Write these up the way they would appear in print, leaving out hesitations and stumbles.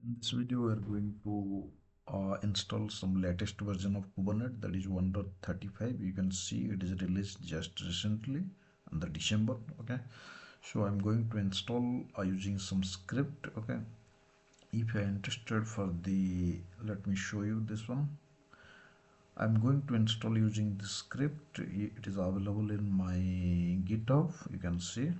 In this video, we are going to install some latest version of Kubernetes, that is 1.35. You can see it is released just recently in the December. Okay, so I'm going to install using some script. Okay, if you are interested for the, let me show you this one. I'm going to install using this script. It is available in my GitHub. You can see.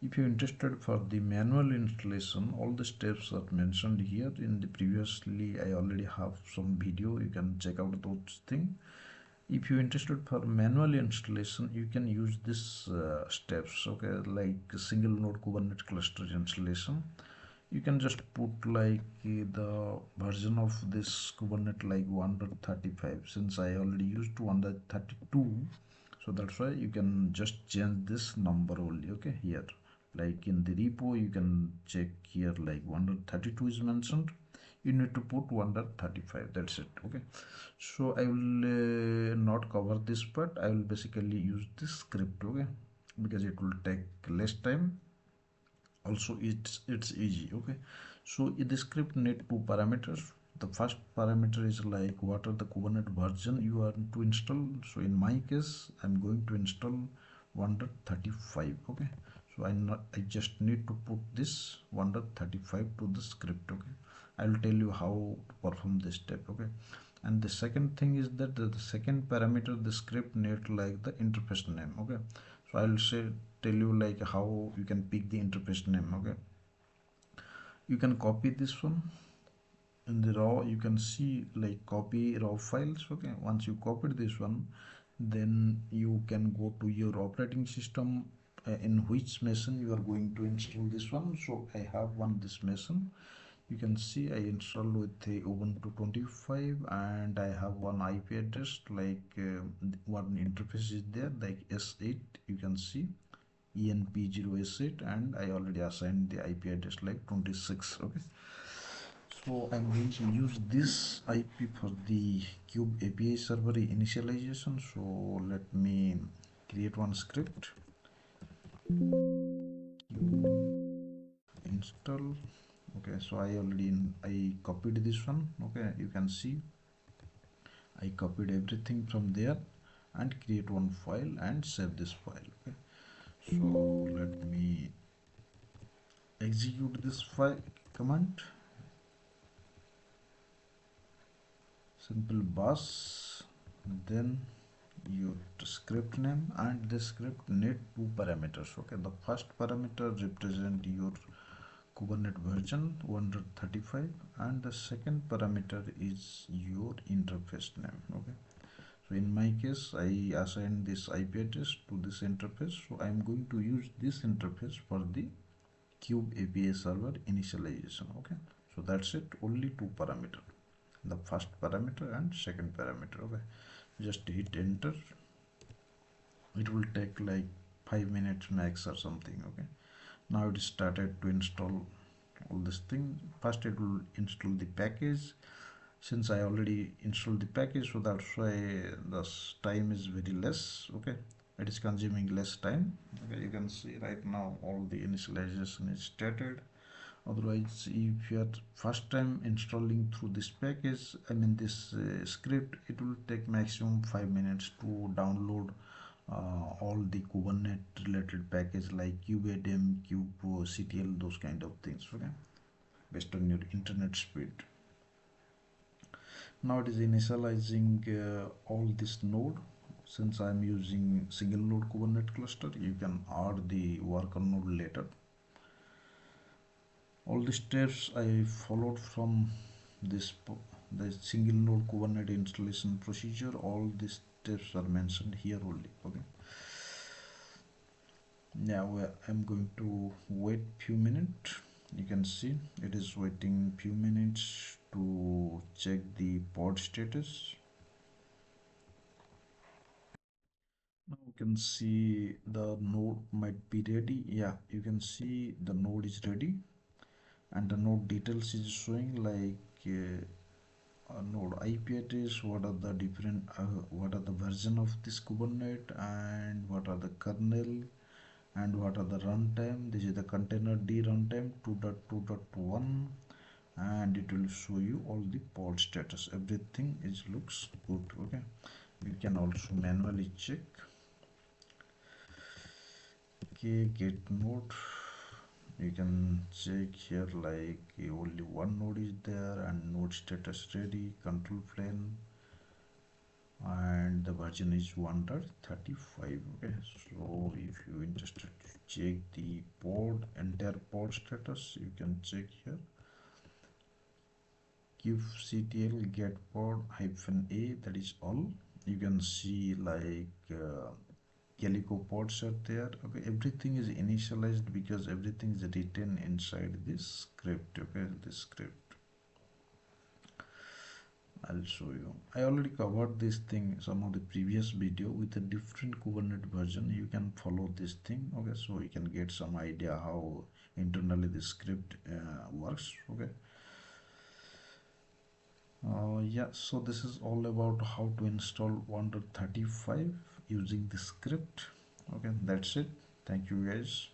If you're interested for the manual installation, all the steps are mentioned here. In the previously, I already have some video. You can check out those things. If you're interested for manual installation, you can use this steps. Okay, like single node Kubernetes cluster installation. You can just put like the version of this Kubernetes like 1.35. Since I already used 1.32, so that's why you can just change this number only. Okay, here like in the repo you can check here like 1.32 is mentioned. You need to put 1.35. That's it. Okay, so I will not cover this part. I will basically use this script. Okay, because it will take less time. Also it's easy. Okay, so the script need two parameters. The first parameter is like what are the Kubernetes version you are to install. So in my case I'm going to install 1.35. okay, so I just need to put this 1.35 to the script. Okay, I will tell you how to perform this step. Okay, and the second thing is that the second parameter the script need like the interface name. Okay, so I'll tell you like how you can pick the interface name. Okay, you can copy this one in the raw. You can see like copy raw files. Okay, once you copied this one, then you can go to your operating system in which machine you are going to install this one. So I have one this machine. You can see I installed with the Ubuntu 25 and I have one IP address like one interface is there like S8. You can see ENP0S8 and I already assigned the IP address like 26. Okay, so I'm going to use this IP for the Kube API server initialization. So let me create one script. Install. Okay, so I copied this one. Okay, you can see I copied everything from there and create one file and save this file. Okay, so let me execute this file command. Simple bash, then your script name, and the script need two parameters. Okay, the first parameter represent your Kubernetes version 1.35 and the second parameter is your interface name. Okay, so in my case I assigned this IP address to this interface, so I am going to use this interface for the Kube API server initialization. Okay, so that's it, only two parameters, the first parameter and second parameter. Okay, just hit enter. It will take like 5 minutes max or something. Okay, now it started to install all this thing. First it will install the package. Since I already installed the package, so that's why the time is very less. Okay, it is consuming less time. Okay, you can see right now all the initialization is started. Otherwise, if you are first time installing through this package, I mean this script, it will take maximum 5 minutes to download all the Kubernetes related package like kubeadm, kubectl, those kind of things. Okay, based on your internet speed. Now it is initializing all this node. Since I am using single node Kubernetes cluster, you can add the worker node later. All the steps I followed from this the single node Kubernetes installation procedure, all these steps are mentioned here only. Okay, now I'm going to wait few minutes. You can see it is waiting few minutes to check the pod status. Now you can see the node might be ready. Yeah, you can see the node is ready and the node details is showing like node IP address, what are the different what are the version of this Kubernetes and what are the kernel and what are the runtime. This is the container D runtime 2.2.1 and it will show you all the pod status. Everything is looks good. Okay, you can also manually check. Okay, get node, you can check here like only one node is there and node status ready, control plane, and the version is 1.35. Okay, so if you interested to check the entire pod status, you can check here kubectl get pod -a, that is all. You can see like calico pods are there. Okay, everything is initialized because everything is written inside this script. Okay, this script I'll show you. I already covered this thing some of the previous video with a different Kubernetes version. You can follow this thing. Okay, so you can get some idea how internally the script works. Okay, yeah, so this is all about how to install 1.35 using the script. Okay, that's it. Thank you guys.